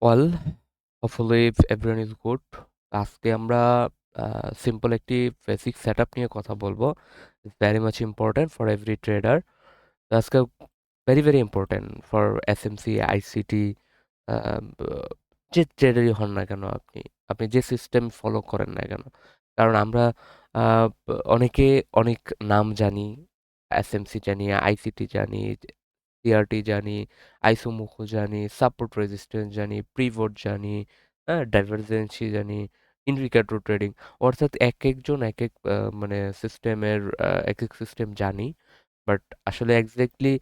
Well, hopefully everyone is good. আজকে আমরা simple একটি বেসিক সেটআপ নিয়ে কথা বলবো। It's very much important for every trader. আজকে very very important for SMC, ICT, যে ট্রেডারই হন না কেন আপনি আপনি যে সিস্টেম ফলো করেন না কেন। কারণ আমরা অনেকে অনেক নাম জানি, এসএমসি জানি, আইসিটি জানি, সিআরটি জানি, আইসোমুখো জানি, সাপোর্ট রেজিস্ট্যান্স জানি, প্রিভোট জানি, হ্যাঁ, ডাইভারজেন্সি জানি, ইন্ডিকেটর ট্রেডিং। অর্থাৎ এক একজন এক এক মানে সিস্টেমের এক এক সিস্টেম জানি। বাট আসলে এক্স্যাক্টলি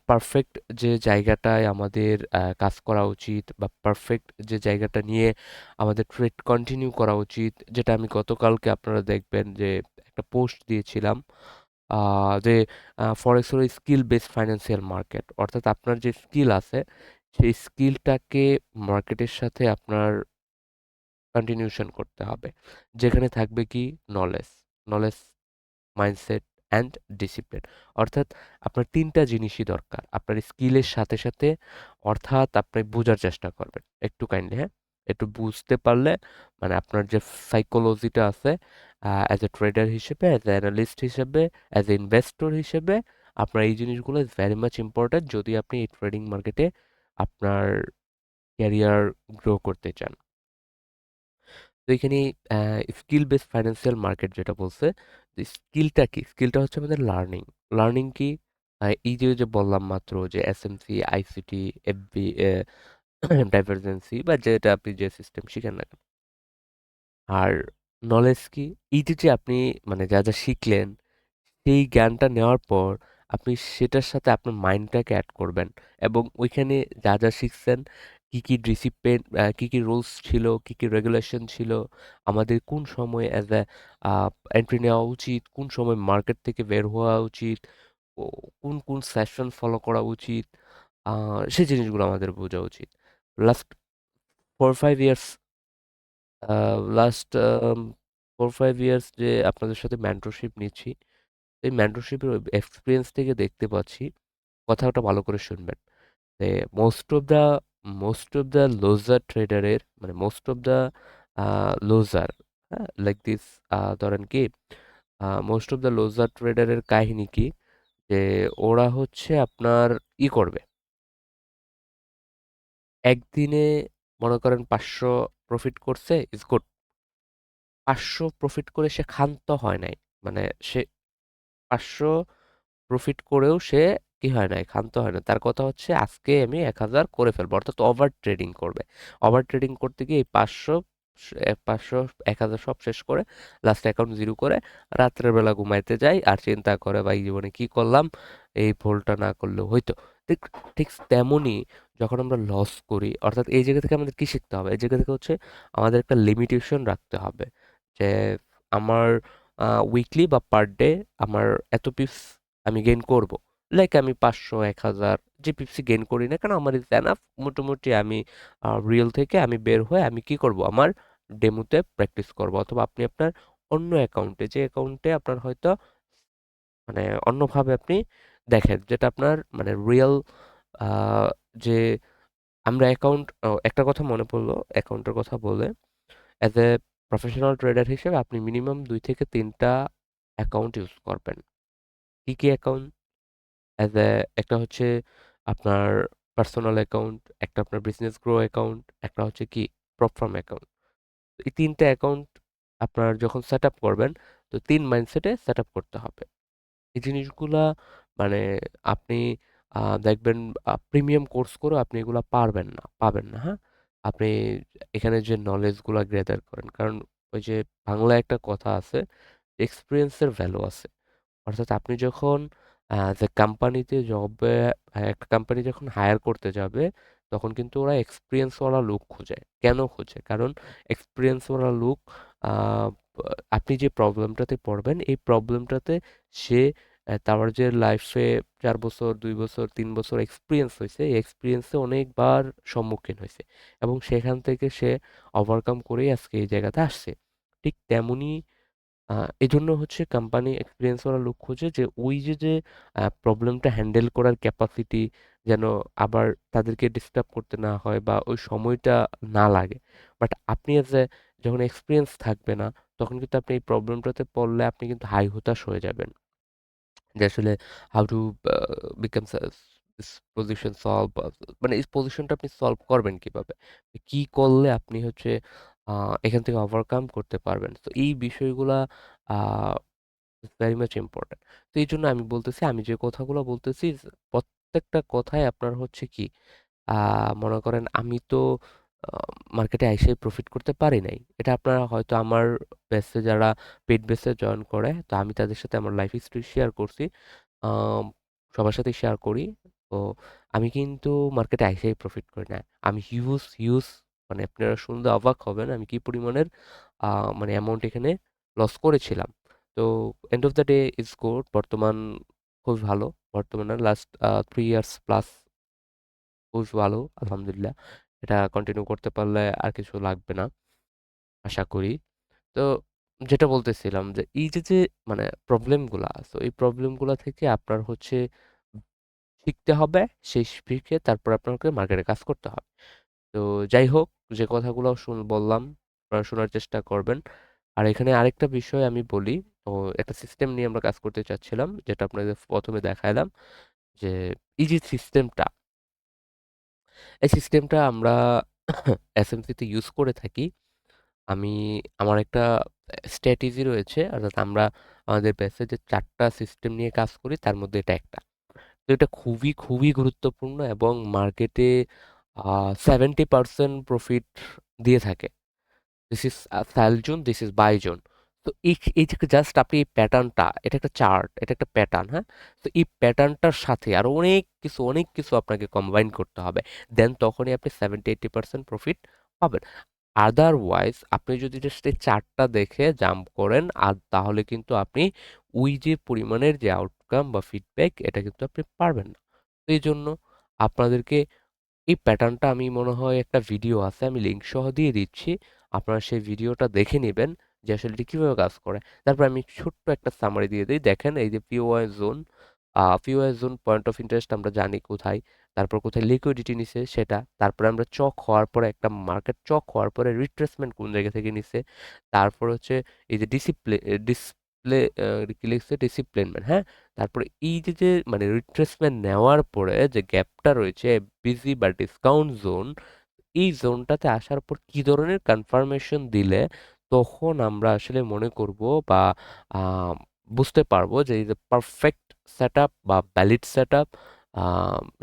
পারফেক্ট যে জায়গাটায় আমাদের কাজ করা উচিত বা পারফেক্ট যে জায়গাটা নিয়ে আমাদের ট্রেড কন্টিনিউ করা উচিত, যেটা আমি গতকালকে আপনারা দেখবেন যে একটা পোস্ট দিয়েছিলাম, যে ফরেক্স হলো স্কিল বেসড ফাইন্যান্সিয়াল মার্কেট। অর্থাৎ আপনার যে স্কিল আছে সেই স্কিলটাকে মার্কেটের সাথে আপনার কন্টিনিউশন করতে হবে, যেখানে থাকবে কি knowledge, knowledge, mindset and discipline. অর্থাৎ আপনার তিনটা জিনিসই দরকার আপনার স্কিলের সাথে সাথে। অর্থাৎ আপনি বোঝার চেষ্টা করবেন একটু কাইন্ডলি, হ্যাঁ, একটু বুঝতে পারলে মানে আপনার যে সাইকোলজিটা আছে অ্যাজ এ ট্রেডার হিসেবে, অ্যাজ এ অ্যানালিস্ট হিসেবে, অ্যাজ এ ইনভেস্টর হিসেবে, আপনার এই জিনিসগুলো ইজ ভেরি মাচ ইম্পর্ট্যান্ট যদি আপনি এই ট্রেডিং মার্কেটে আপনার ক্যারিয়ার গ্রো করতে চান। তো এখানে স্কিল বেসড ফাইন্যান্সিয়াল মার্কেট যেটা বলছে, যে স্কিলটা কি, স্কিলটা হচ্ছে আমাদের লার্নিং। লার্নিং কি, এই যে যে বললাম মাত্র যে এসএমসি, আইসিটি, এফবি, ডাইভারজেন্সি বা যেটা আপনি যে সিস্টেম শিখেন না কেন। আর নলেজ কি, এই যে আপনি মানে যা যা শিখলেন সেই জ্ঞানটা নেওয়ার পর আপনি সেটার সাথে আপনার মাইন্ডটাকে অ্যাড করবেন এবং ওইখানে যা যা শিখছেন, কি কি ডিসিপ্লিন, কি কি রুলস ছিল, কি কি রেগুলেশন ছিল, আমাদের কোন সময় অ্যাজ এ এন্ট্রি নেওয়া উচিত, কোন সময় মার্কেট থেকে বের হওয়া উচিত, কোন কোন সেশন ফলো করা উচিত, সেই জিনিসগুলো আমাদের বোঝা উচিত। লাস্ট 4-5 ইয়ার্স, লাস্ট 4-5 ইয়ার্স যে আপনাদের সাথে মেন্টরশিপ নিচ্ছি, এই মেন্টরশিপের এক্সপিরিয়েন্স থেকে দেখতে পাচ্ছি, কথাটা ভালো করে শুনবেন, যে মোস্ট অফ দ্য লোজার ট্রেডারের মানে মোস্ট অফ দ্য লোজার, হ্যাঁ, লাইক দিস, ধরেন কি, মোস্ট অফ দ্য লোজার ট্রেডারের কাহিনী কি, যে ওরা হচ্ছে আপনার করবে একদিনে, মনে করেন 500 প্রফিট করছে, ইজ গুড। 500 প্রফিট করে সে ক্ষান্ত হয় নাই, মানে সে 500 প্রফিট করেও সে কি হয় নাই, ক্ষান্ত হয় না। তার কথা হচ্ছে আজকে আমি 1000 করে ফেলবো, অর্থাৎ ওভার ট্রেডিং করবে। ওভার ট্রেডিং করতে গিয়ে এই 500 1000 সব শেষ করে লাস্ট অ্যাকাউন্ট জিরো করে রাত্রের বেলা ঘুমাইতে যায় আর চিন্তা করে ভাই জীবনে কি করলাম, এই ভুলটা না করলেও হইতো। ঠিক ঠিক তেমনই যখন আমরা লস করি, অর্থাৎ এই জায়গা থেকে আমাদের কি শিখতে হবে, এই জায়গা থেকে হচ্ছে আমাদের একটা লিমিটেশন রাখতে হবে, যে আমার উইকলি বা পার ডে আমার এত পিপস আমি গেইন করব। লাইক আমি 500, 1000 যে পিপসি গেইন করি না কেন, আমার ইজ এনাফ। মোটামুটি আমি রিয়েল থেকে আমি বের হয়ে আমি কি করব, আমার ডেমোতে প্র্যাকটিস করব। অথবা আপনি আপনার অন্য অ্যাকাউন্টে, যে অ্যাকাউন্টে আপনার হয়তো মানে অন্যভাবে আপনি দেখেন, যেটা আপনার মানে রিয়েল, যে আমরা অ্যাকাউন্ট, একটা কথা মনে পড়লো অ্যাকাউন্টের কথা বলে, অ্যাজ এ প্রফেশনাল ট্রেডার হিসেবে আপনি মিনিমাম 2 থেকে 3টা অ্যাকাউন্ট ইউজ করবেন। কি কি অ্যাকাউন্ট? অ্যাজ এ একটা হচ্ছে আপনার পার্সোনাল অ্যাকাউন্ট, একটা আপনার বিজনেস গ্রো অ্যাকাউন্ট, একটা হচ্ছে কি প্রপ ফার্ম অ্যাকাউন্ট। এই 3টা অ্যাকাউন্ট আপনার যখন সেট আপ করবেন, তো 3 মাইন্ডসেটে সেট আপ করতে হবে। এই জিনিসগুলা মানে আপনি দেখবেন প্রিমিয়াম কোর্স করেও আপনি এগুলা পাবেন না, হ্যাঁ? আপনি এখানে যে নলেজগুলা গ্যাদার করেন। কারণ ওই যে বাংলায় একটা কথা আছে, এক্সপেরিয়েন্সের ভ্যালু আছে। অর্থাৎ আপনি যখন যে কোম্পানিতে জবে, একটা কোম্পানি যখন হায়ার করতে যাবে, তখন কিন্তু ওরা এক্সপিরিয়েন্স ওয়ালা লোক খোঁজে। কেন খোঁজে? কারণ এক্সপিরিয়েন্স ওয়ালা লোক, আ আপনি যে প্রবলেমটাতে পড়বেন, এই প্রবলেমটাতে সে তার যে লাইফে ৪ বছর, ২ বছর, ৩ বছর এক্সপিরিয়েন্স হইছে, এই এক্সপিরিয়েন্সে অনেকবার সম্মুখীন হইছে এবং সেখান থেকে সে ওভারকাম করেই আজকে এই জায়গাতে আসছে। ঠিক তেমনি আ এজন্য হচ্ছে কোম্পানি এক্সপেরিয়েন্স ওয়ালা লোক খোঁজে, যে ওই যে প্রবলেমটা হ্যান্ডেল করার ক্যাপাসিটি, যেন আবার তাদেরকে ডিস্টার্ব করতে না হয় বা ওই সময়টা না লাগে। বাট আপনি এজ এ যখন এক্সপিরিয়েন্স থাকবে না, তখন কিন্তু আপনি এই প্রবলেমটাতে পড়লে আপনি কিন্তু হাই হতাশ হয়ে যাবেন। যে আসলে how to become this position solve, মানে এই পজিশনটা আপনি সলভ করবেন কিভাবে? কি করলে আপনি হচ্ছে এখান থেকে ওভারকাম করতে পারবেন? তো এই বিষয়গুলা আ ভেরি মাচ ইম্পোর্টেন্ট। তো এইজন্য আমি বলতেছি, আমি যে কথাগুলো বলতেছি প্রত্যেকটা কথাই আপনার হচ্ছে কি আ মনে করেন আমি তো আ মার্কেটে আইসাই প্রফিট করতে পারি নাই। এটা আপনারা হয়তো আমার বেসে যারা পেইড বেসে জয়েন করে, তো আমি তাদের সাথে আমার লাইফ হিস্ট্রি শেয়ার করছি। আম সবার সাথেই শেয়ার করি। তো আমি কিন্তু মার্কেটে আইসাই প্রফিট করি না। আমি হিউজ মানে আপনারা শুনলে অবাক হবেন আমি কি পরিমাণের আ মানে অ্যামাউন্ট এখানে লস করেছিলাম। তো end of the day is good. বর্তমান খুবই ভালো। বর্তমানে লাস্ট 3 ইয়ার্স প্লাস খুবই ভালো আলহামদুলিল্লাহ। এটা কন্টিনিউ করতে পারলে আর কিছু লাগবে না আশা করি। তো যেটা বলতেছিলাম যে এই যে মানে প্রবলেমগুলা, সো এই প্রবলেমগুলা থেকে আপনার হচ্ছে শিখতে হবে, সেই শিখে তারপর আপনাকে মার্কেটে কাজ করতে হবে। তো যাই হোক, যে কথাগুলো বললাম আপনারা শোনার চেষ্টা করবেন। আর এখানে আরেকটা বিষয় আমি বলি, তো একটা সিস্টেম নিয়ে আমরা কাজ করতে চাচ্ছিলাম, যেটা আপনাদের প্রথমে দেখাইলাম যে এই যে সিস্টেমটা, এই সিস্টেমটা আমরা এসএমসিতে ইউজ করে থাকি। আমি আমার একটা স্ট্র্যাটেজি রয়েছে, অর্থাৎ আমরা আমাদের ব্যাচে যে ৪ টা সিস্টেম নিয়ে কাজ করি তার মধ্যে এটা একটা। তো এটা খুবই গুরুত্বপূর্ণ এবং মার্কেটে 70% প্রফিট দিয়ে থাকে। This is sell zone, this is buy zone. তো এই যে জাস্ট আপনি এই প্যাটার্নটা, এটা একটা চার্ট, এটা একটা প্যাটার্ন, হ্যাঁ? তো এই প্যাটার্নটার সাথে আরো অনেক কিছু আপনাকে কম্বাইন করতে হবে। দেন তখনই আপনি 70-80% প্রফিট পাবেন। আদারওয়াইজ আপনি যদি জাস্ট এই চার্টটা দেখে জাম্প করেন আর তাহলে কিন্তু আপনি ওই যে পরিমাণের যে আউটকাম বা ফিডব্যাক এটা কিন্তু আপনি পারবেন না। তো এই জন্য আপনাদেরকে এই প্যাটার্নটা আমি মনে হয় একটা ভিডিও আছে, আমি লিঙ্ক সহ দিয়ে দিচ্ছি। আপনারা সেই ভিডিওটা দেখে নেবেন যে আসলে এটি কিভাবে কাজ করে। তারপর আমি ছোট্ট একটা সামারি দিয়ে দিই। দেখেন এই যে PY zone, PY zone point of interest আমরা জানি কোথায়। তারপর কোথায় লিকুইডিটি নিছে সেটা। তারপরে আমরা চক হওয়ার পরে একটা মার্কেট চক হওয়ার পরে রিট্রেসমেন্ট কোন জায়গা থেকে নিছে। তারপর হচ্ছে এই যে ডিসপ্লে কি লিখছে ডিসিপ্লিনমেন্ট, হ্যাঁ? তারপরে এই যে মানে রিট্রেসমেন্ট নেওয়ার পরে যে গ্যাপটা রয়েছে বিজি বা ডিসকাউন্ট জোন, এই জোনটাতে আসার পর কি ধরনের কনফার্মেশন দিলে তখন আমরা আসলে মনে করব বা আহ, বুঝতে পারবো যে এই যে পারফেক্ট সেট আপ বা valid set up,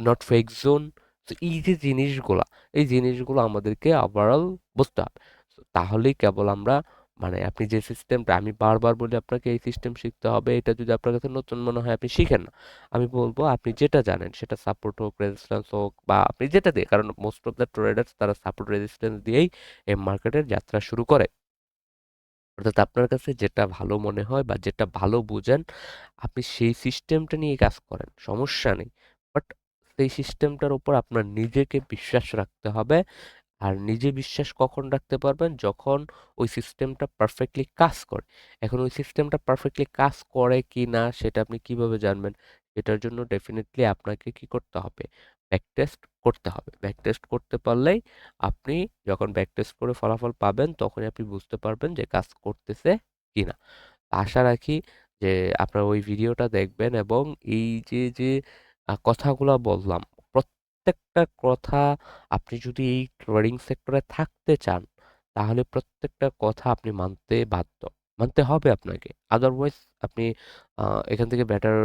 not fake zone. তো এই যে জিনিসগুলা, এই জিনিসগুলো আমাদেরকে ওভারঅল বুঝতে হবে। So, তাহলেই কেবল আমরা মানে আপনি যে সিস্টেমটা আমি বারবার বলি আপনাকে এই সিস্টেম শিখতে হবে, এটা যদি আপনার কাছে নতুন মনে হয় আপনি শিখেন না। আমি বলবো আপনি যেটা জানেন সেটা সাপোর্ট হোক, রেজিস্ট্যান্স হোক বা আপনি যেটা দিয়ে, কারণ মোস্ট অফ দ্য ট্রেডার্স তারা সাপোর্ট রেজিস্ট্যান্স দিয়েই এই মার্কেটের যাত্রা শুরু করে। অর্থাৎ আপনার কাছে যেটা ভালো মনে হয় বা যেটা ভালো বুঝেন আপনি সেই সিস্টেমটা নিয়ে কাজ করেন, সমস্যা নেই। বাট সেই সিস্টেমটার উপর আপনার নিজেকে বিশ্বাস রাখতে হবে। আর নিজে বিশ্বাস কখন রাখতে পারবেন? যখন ওই সিস্টেমটা পারফেক্টলি কাজ করে। এখন ওই সিস্টেমটা পারফেক্টলি কাজ করে কি না সেটা আপনি কিভাবে জানবেন? এটার জন্য ডেফিনিটলি আপনাকে কি করতে হবে? ব্যাক টেস্ট করতে হবে। ব্যাক টেস্ট করতে পারলেই আপনি যখন ব্যাক টেস্ট করে ফলাফল পাবেন তখনই আপনি বুঝতে পারবেন যে কাজ করতেছে কিনা। আশা রাখি যে আপনারা ওই ভিডিওটা দেখবেন এবং এই যে কথাগুলা বললাম, প্রত্যেকটা কথা আপনি যদি এই ট্রেডিং সেক্টরে থাকতে চান, তাহলে প্রত্যেকটা কথা আপনি মানতে বাধ্য। মানতে হবে আপনাকে। আদারওয়াইজ আপনি আ এখান থেকে বেটার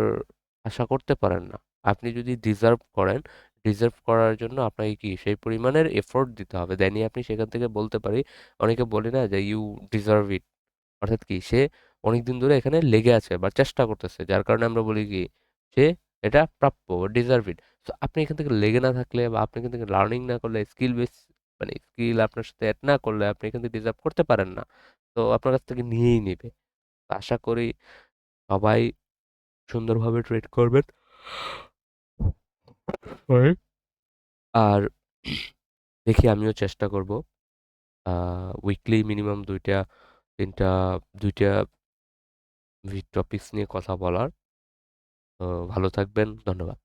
আশা করতে পারেন না। আপনি যদি ডিজার্ভ করেন, ডিজার্ভ করার জন্য আপনাকে কি সেই পরিমাণের এফোর্ট দিতে হবে। দেনই আপনি সেখান থেকে বলতে পারি, অনেকে বলে না যে, "ইউ ডিজার্ভ ইট।" অর্থাৎ কি সে অনেকদিন ধরে এখানে লেগে আছে বা চেষ্টা করতেছে, যার কারণে আমরা বলি কি সে এটা প্রাপ্য, ডিজার্ভ ইট। তো আপনি এখান থেকে লেগে না থাকলে বা আপনি এখান থেকে লার্নিং না করলে, স্কিল বেস মানে স্কিল আপনার সাথে অ্যাড না করলে আপনি এখান থেকে ডিজার্ভ করতে পারেন না। তো আপনার কাছ থেকে নিয়েই নিবে। তো আশা করি সবাই সুন্দরভাবে ট্রেড করবেন। Sorry. আর দেখি আমিও চেষ্টা করব উইকলি মিনিমাম ২টা টপিকস নিয়ে কথা বলার। তো ভালো থাকবেন। ধন্যবাদ।